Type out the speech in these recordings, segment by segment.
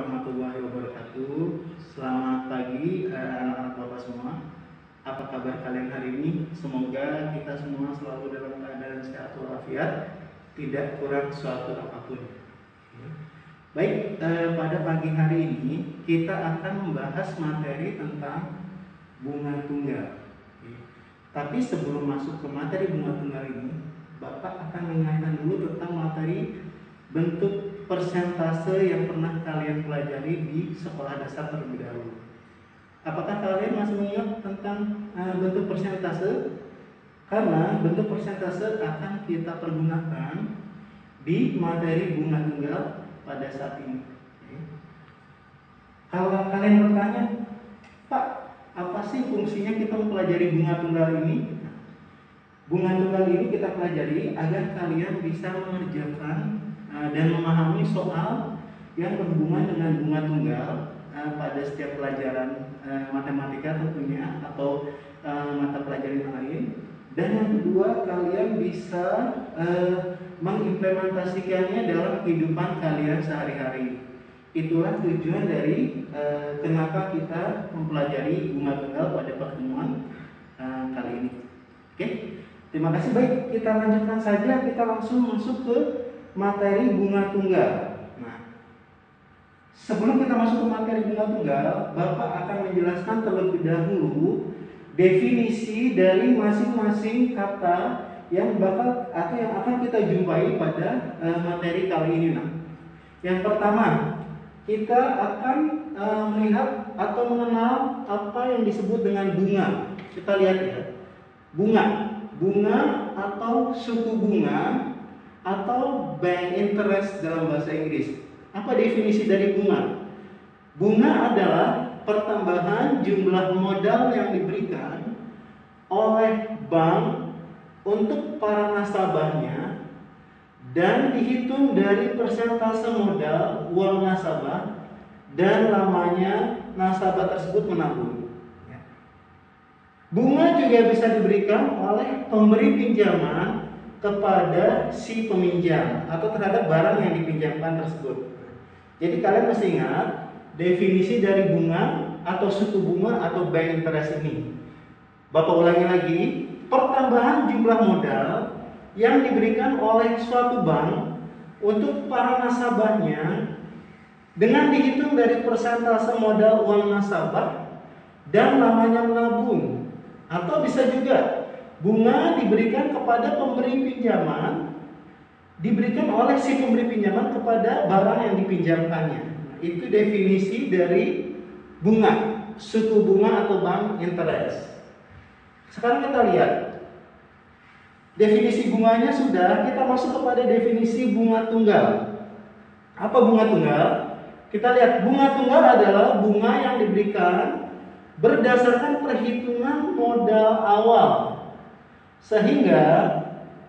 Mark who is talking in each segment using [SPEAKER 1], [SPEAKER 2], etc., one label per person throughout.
[SPEAKER 1] warahmatullahi wabarakatuh. Selamat pagi anak-anak Bapak semua. Apa kabar kalian hari ini? Semoga kita semua selalu dalam keadaan sehat walafiat, tidak kurang suatu apapun. Baik, pada pagi hari ini kita akan membahas materi tentang bunga tunggal. Tapi sebelum masuk ke materi bunga tunggal ini, Bapak akan mengingatkan dulu tentang materi bentuk persentase yang pernah kalian pelajari di sekolah dasar terlebih dahulu. Apakah kalian masih mengingat tentang bentuk persentase? Karena bentuk persentase akan kita pergunakan di materi bunga tunggal pada saat ini. Kalau kalian bertanya, Pak, apa sih fungsinya kita mempelajari bunga tunggal ini? Bunga tunggal ini kita pelajari agar kalian bisa mengerjakan dan memahami soal yang berhubungan dengan bunga tunggal pada setiap pelajaran matematika tentunya atau mata pelajaran yang lain. Dan yang kedua, kalian bisa mengimplementasikannya dalam kehidupan kalian sehari-hari. Itulah tujuan dari kenapa kita mempelajari bunga tunggal pada pertemuan kali ini. Oke, terima kasih. Baik, kita lanjutkan saja. Kita langsung masuk ke materi bunga tunggal. Nah, sebelum kita masuk ke materi bunga tunggal, Bapak akan menjelaskan terlebih dahulu definisi dari masing-masing kata yang bakal atau yang akan kita jumpai pada materi kali ini. Nah, yang pertama, kita akan melihat atau mengenal apa yang disebut dengan bunga. Kita lihat ya, bunga atau suku bunga atau bank interest dalam bahasa Inggris. Apa definisi dari bunga? Bunga adalah pertambahan jumlah modal yang diberikan oleh bank untuk para nasabahnya dan dihitung dari persentase modal uang nasabah dan lamanya nasabah tersebut menabung. Bunga juga bisa diberikan oleh pemberi pinjaman kepada si peminjam atau terhadap barang yang dipinjamkan tersebut. Jadi kalian mesti ingat definisi dari bunga atau suku bunga atau bank interest ini. Bapak ulangi lagi, pertambahan jumlah modal yang diberikan oleh suatu bank untuk para nasabahnya dengan dihitung dari persentase modal uang nasabah dan lamanya menabung. Atau bisa juga bunga diberikan kepada pemberi pinjaman, diberikan oleh si pemberi pinjaman kepada barang yang dipinjamkannya. Itu definisi dari bunga, suku bunga atau bank interest. Sekarang kita lihat definisi bunganya sudah, kita masuk kepada definisi bunga tunggal. Apa bunga tunggal? Kita lihat, bunga tunggal adalah bunga yang diberikan berdasarkan perhitungan modal awal, sehingga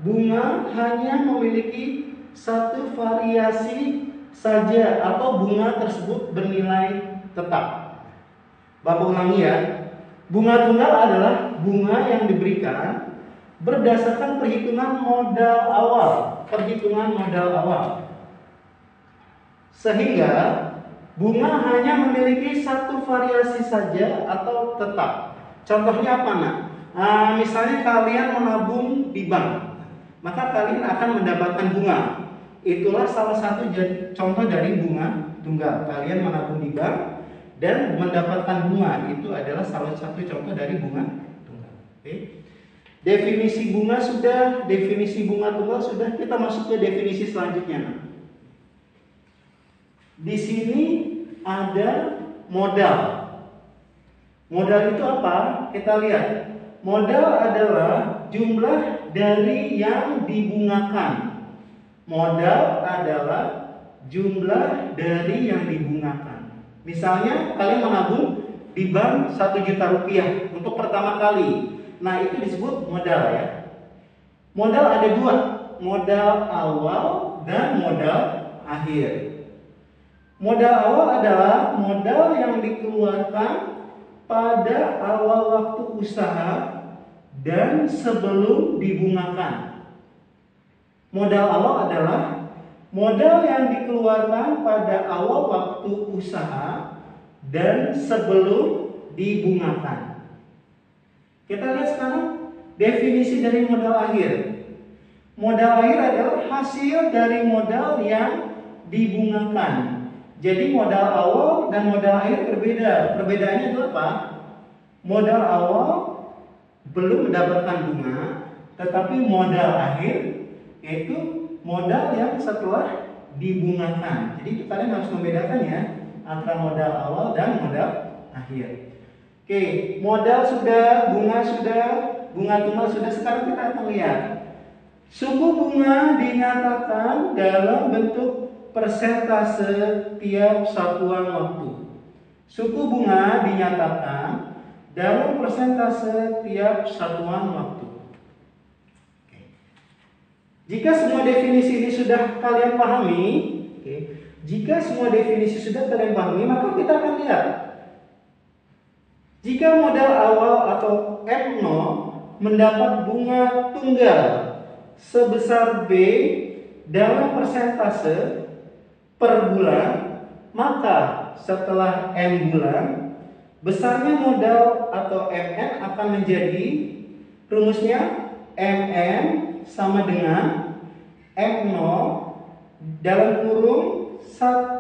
[SPEAKER 1] bunga hanya memiliki satu variasi saja atau bunga tersebut bernilai tetap. Bapak ulangi ya, bunga tunggal adalah bunga yang diberikan berdasarkan perhitungan modal awal, sehingga bunga hanya memiliki satu variasi saja atau tetap. Contohnya apa, nak? Misalnya kalian menabung di bank, maka kalian akan mendapatkan bunga. Itulah salah satu contoh dari bunga tunggal. Kalian menabung di bank dan mendapatkan bunga. Itu adalah salah satu contoh dari bunga tunggal. Oke. Definisi bunga sudah, definisi bunga tunggal sudah. Kita masuk ke definisi selanjutnya, nah. Di sini ada modal. Modal itu apa? Kita lihat. Modal adalah jumlah dari yang dibungakan. Modal adalah jumlah dari yang dibungakan. Misalnya kalian menabung di bank 1 juta rupiah untuk pertama kali. Nah, itu disebut modal ya. Modal ada dua, modal awal dan modal akhir. Modal awal adalah modal yang dikeluarkan pada awal waktu usaha dan sebelum dibungakan. Modal awal adalah modal yang dikeluarkan pada awal waktu usaha dan sebelum dibungakan. Kita lihat sekarang definisi dari modal akhir. Modal akhir adalah hasil dari modal yang dibungakan. Jadi modal awal dan modal akhir berbeda. Perbedaannya adalah apa? Modal awal belum mendapatkan bunga, tetapi modal akhir yaitu modal yang setelah dibungakan. Jadi kalian harus membedakan ya antara modal awal dan modal akhir. Oke, modal sudah, bunga tunggal sudah. Sekarang kita akan lihat suku bunga dinyatakan dalam bentuk persentase tiap satuan waktu. Suku bunga dinyatakan dalam persentase tiap satuan waktu. Jika semua definisi ini sudah kalian pahami, jika semua definisi sudah kalian pahami, maka kita akan lihat. Jika modal awal atau M0 mendapat bunga tunggal sebesar B dalam persentase per bulan, maka setelah M bulan, besarnya modal atau MN akan menjadi, rumusnya MN sama dengan M0 dalam kurung 1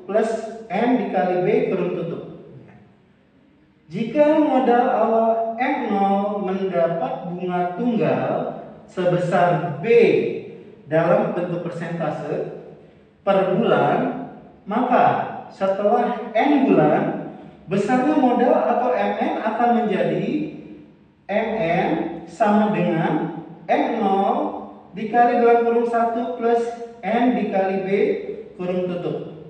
[SPEAKER 1] plus M dikali B kurung tutup. Jika modal awal M0 mendapat bunga tunggal sebesar B dalam bentuk persentase per bulan, maka setelah N bulan, besarnya modal atau MN akan menjadi MN sama dengan M0 dikali dalam kurung 1 plus N dikali B kurung tutup.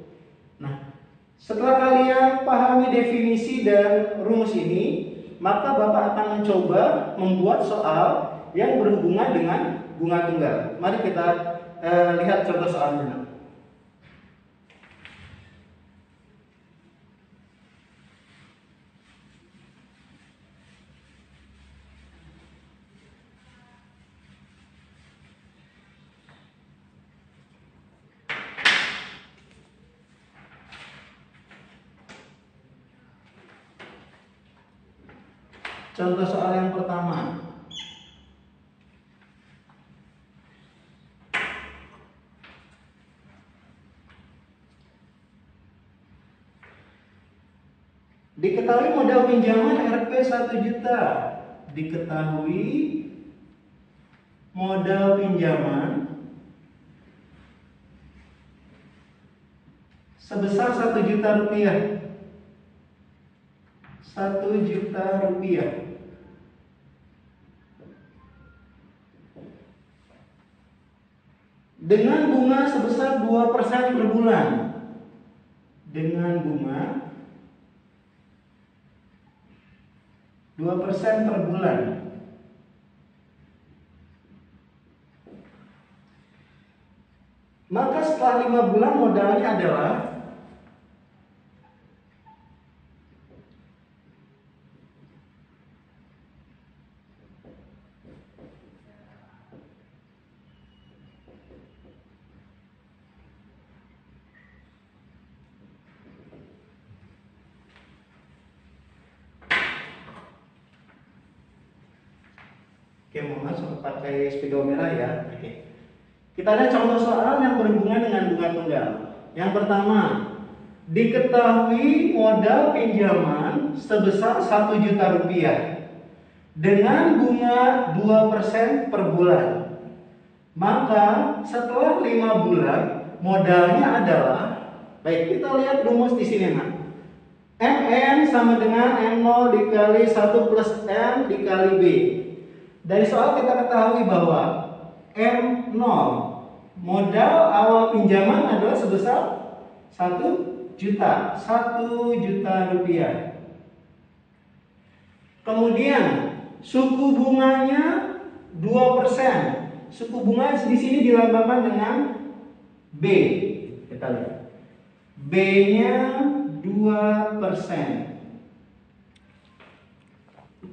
[SPEAKER 1] Nah, setelah kalian pahami definisi dan rumus ini, maka Bapak akan mencoba membuat soal yang berhubungan dengan bunga tunggal. Mari kita lihat contoh soalnya. Contoh soal yang pertama. Diketahui modal pinjaman Rp 1 juta. Diketahui modal pinjaman sebesar 1 juta rupiah. 1 juta rupiah. Dengan bunga sebesar 2% per bulan. Dengan bunga 2% per bulan. Maka setelah 5 bulan modalnya adalah mau masuk pakai spidol merah ya. Oke. Kita ada contoh soal yang berhubungan dengan bunga tunggal. Yang pertama, diketahui modal pinjaman sebesar 1 juta rupiah dengan bunga 2% per bulan. Maka setelah 5 bulan modalnya adalah, baik kita lihat rumus di sini nak. MN sama dengan M0 dikali 1 plus M dikali B. Dari soal kita ketahui bahwa M0 modal awal pinjaman adalah sebesar 1 juta rupiah. Kemudian suku bunganya 2%. Suku bunga di sini dilambangkan dengan B. Kita lihat. B-nya 2%.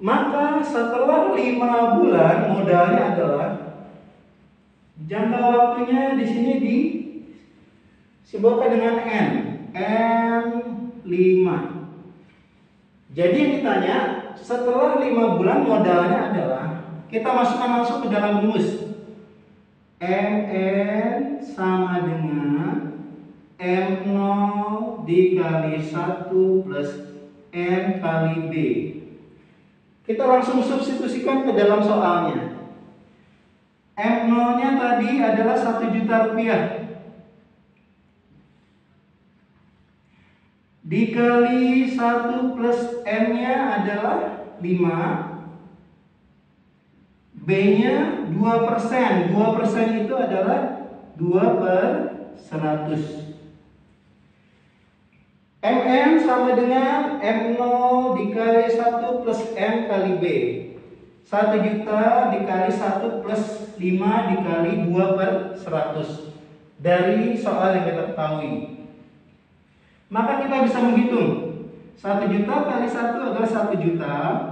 [SPEAKER 1] Maka setelah 5 bulan modalnya adalah Jangka waktunya di sini disimbolkan dengan N. N5. Jadi yang ditanya, setelah 5 bulan modalnya adalah, kita masukkan langsung ke dalam rumus. MN sama dengan M0 dikali 1 plus N kali B. Kita langsung substitusikan ke dalam soalnya. M0-nya tadi adalah 1 juta rupiah. Dikali 1 plus N-nya adalah 5. B-nya 2%. 2% itu adalah 2/100. MN sama dengan M0 dikali 1 plus N kali B. 1 juta dikali 1 plus 5 dikali 2/100. Dari soal yang kita ketahui, maka kita bisa menghitung 1 juta kali 1 adalah 1 juta.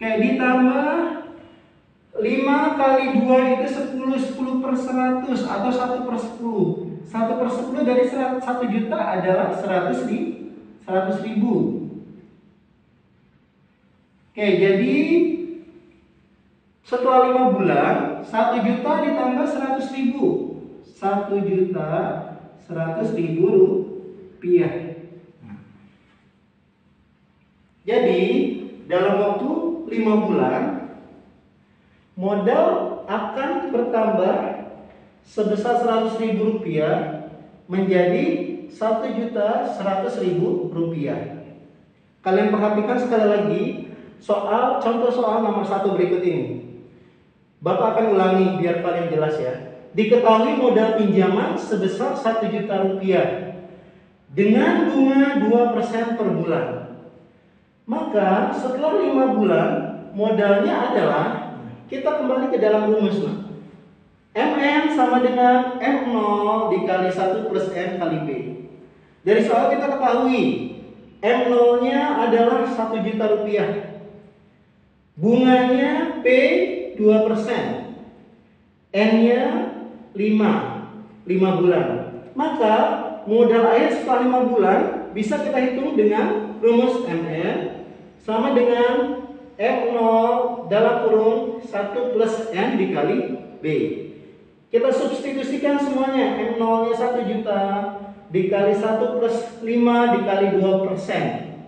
[SPEAKER 1] Oke, ditambah 5 kali 2 itu 10. 10/100 atau 1/10. 1/10 dari 1 juta adalah 100 ribu. Oke, jadi setelah 5 bulan 1 juta ditambah 100 ribu. 1 juta 100 ribu rupiah. Jadi dalam waktu 5 bulan modal akan bertambah sebesar 100 ribu rupiah menjadi 1 juta 100 ribu rupiah. Kalian perhatikan sekali lagi contoh soal nomor 1 berikut ini. Bapak akan ulangi biar kalian jelas ya. Diketahui modal pinjaman sebesar 1 juta rupiah dengan bunga 2% per bulan. Maka setelah 5 bulan modalnya adalah, kita kembali ke dalam rumus. MN sama dengan M0 dikali 1 plus N kali B. Dari soal kita ketahui M0-nya adalah 1 juta rupiah. Bunganya P 2%. N-nya 5 bulan. Maka modal air setelah 5 bulan bisa kita hitung dengan rumus MN sama dengan M0 dalam kurung 1 plus N dikali B. Kita substitusikan semuanya. M0-nya 1 juta dikali 1 plus 5 dikali 2%.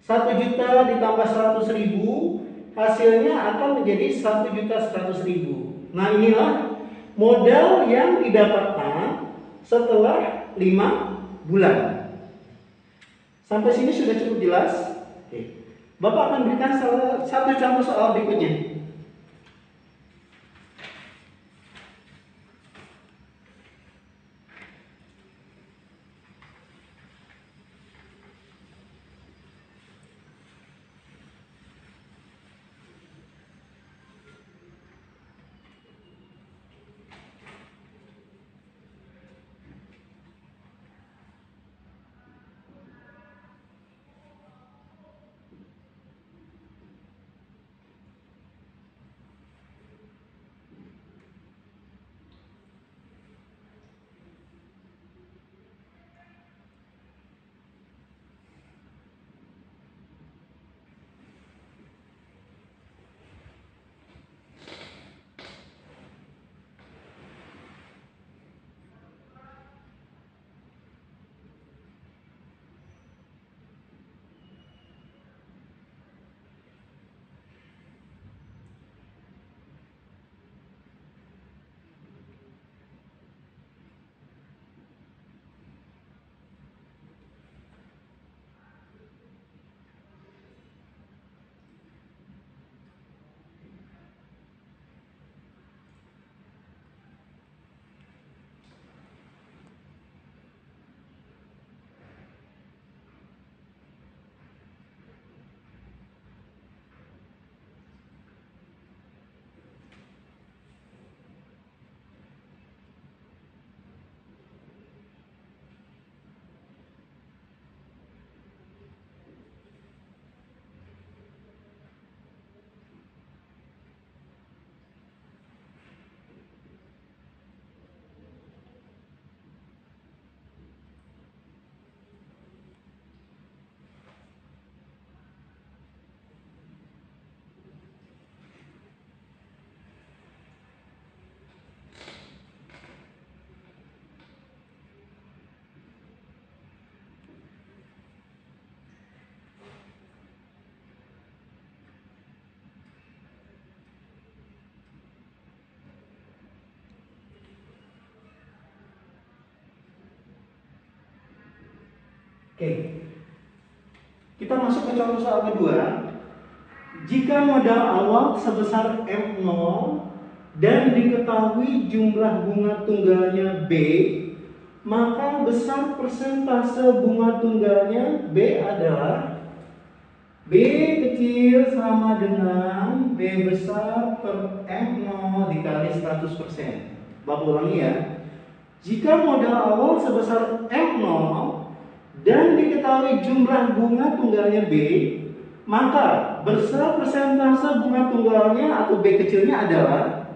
[SPEAKER 1] 1 juta ditambah 100 ribu, hasilnya akan menjadi 1 juta 100 ribu. Nah, inilah modal yang didapatkan setelah 5 bulan. Sampai sini sudah cukup jelas? Oke. Bapak akan berikan satu contoh soal berikutnya. Oke. Kita masuk ke contoh soal kedua. Jika modal awal sebesar M0 dan diketahui jumlah bunga tunggalnya B, maka besar persentase bunga tunggalnya B adalah B kecil sama dengan B besar per M0 dikali 100%. Bapak ulangi ya. Jika modal awal sebesar M0 dan diketahui jumlah bunga tunggalnya B, maka besar persentase bunga tunggalnya atau B kecilnya adalah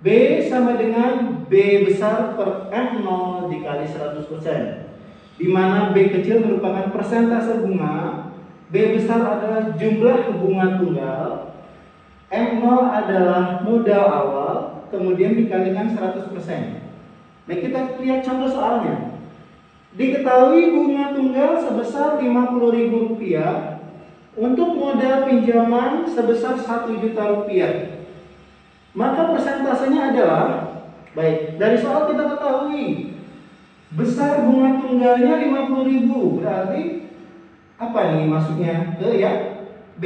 [SPEAKER 1] B sama dengan B besar per M0 dikali 100%, di mana B kecil merupakan persentase bunga, B besar adalah jumlah bunga tunggal, M0 adalah modal awal, kemudian dikalikan 100%. Nah, kita lihat contoh soalnya. Diketahui bunga tunggal sebesar Rp50.000 untuk modal pinjaman sebesar Rp1.000.000. Maka persentasenya adalah, baik, dari soal kita ketahui besar bunga tunggalnya 50.000, berarti apa nih maksudnya? Ya, B.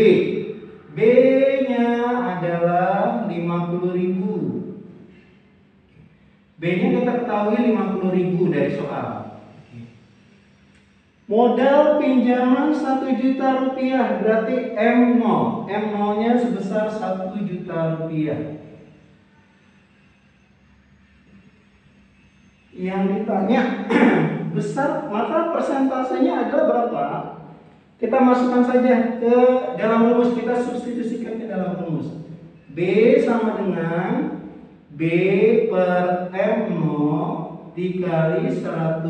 [SPEAKER 1] B-nya adalah 50.000. B-nya kita ketahui 50.000 dari soal. Modal pinjaman Rp1.000.000, berarti M0. M0-nya sebesar Rp1.000.000. Yang ditanya besar, maka persentasenya adalah berapa? Kita masukkan saja ke dalam rumus, kita substitusikan ke dalam rumus. B sama dengan B per M0 dikali 100%.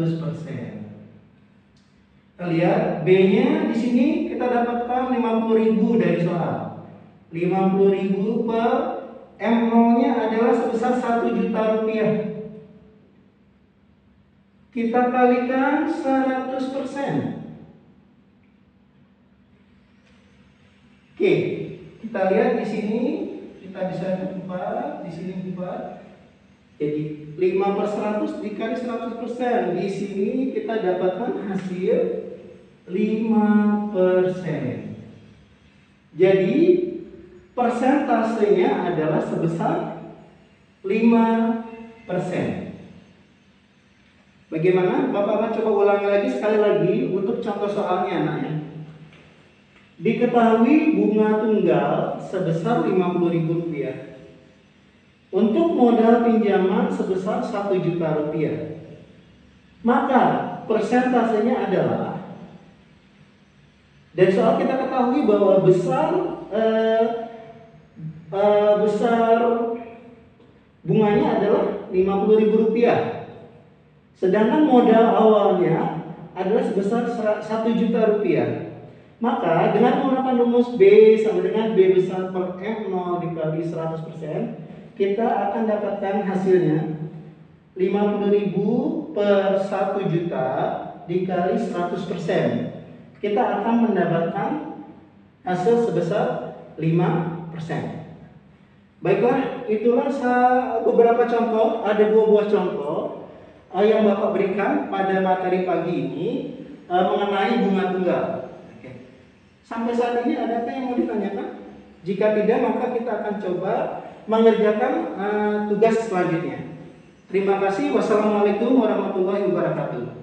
[SPEAKER 1] Kita lihat B-nya di sini kita dapatkan 50.000 dari soal. 50.000 per M0-nya adalah sebesar Rp1.000.000. Kita kalikan 100%. Oke, kita lihat di sini kita bisa 4, di sini 4. Jadi 5/100 dikali 100%. Di sini kita dapatkan hasil 5%. Jadi persentasenya adalah sebesar 5%. Bagaimana? Bapak akan coba ulangi lagi sekali lagi untuk contoh soalnya anaknya. Diketahui bunga tunggal sebesar Rp50.000 untuk modal pinjaman sebesar Rp1.000.000. Maka persentasenya adalah, dari soal kita ketahui bahwa besar bunganya adalah Rp50.000. Sedangkan modal awalnya adalah sebesar Rp1.000.000. Maka dengan menggunakan rumus B sama dengan B besar per M0 dikali 100%, kita akan dapatkan hasilnya 50.000 per 1 juta dikali 100%. Kita akan mendapatkan hasil sebesar 5%. Baiklah, itulah beberapa contoh, ada 2 buah contoh yang Bapak berikan pada materi pagi ini mengenai bunga tunggal. Sampai saat ini adakah yang mau ditanyakan? Jika tidak, maka kita akan coba mengerjakan tugas selanjutnya. Terima kasih. Wassalamualaikum warahmatullahi wabarakatuh.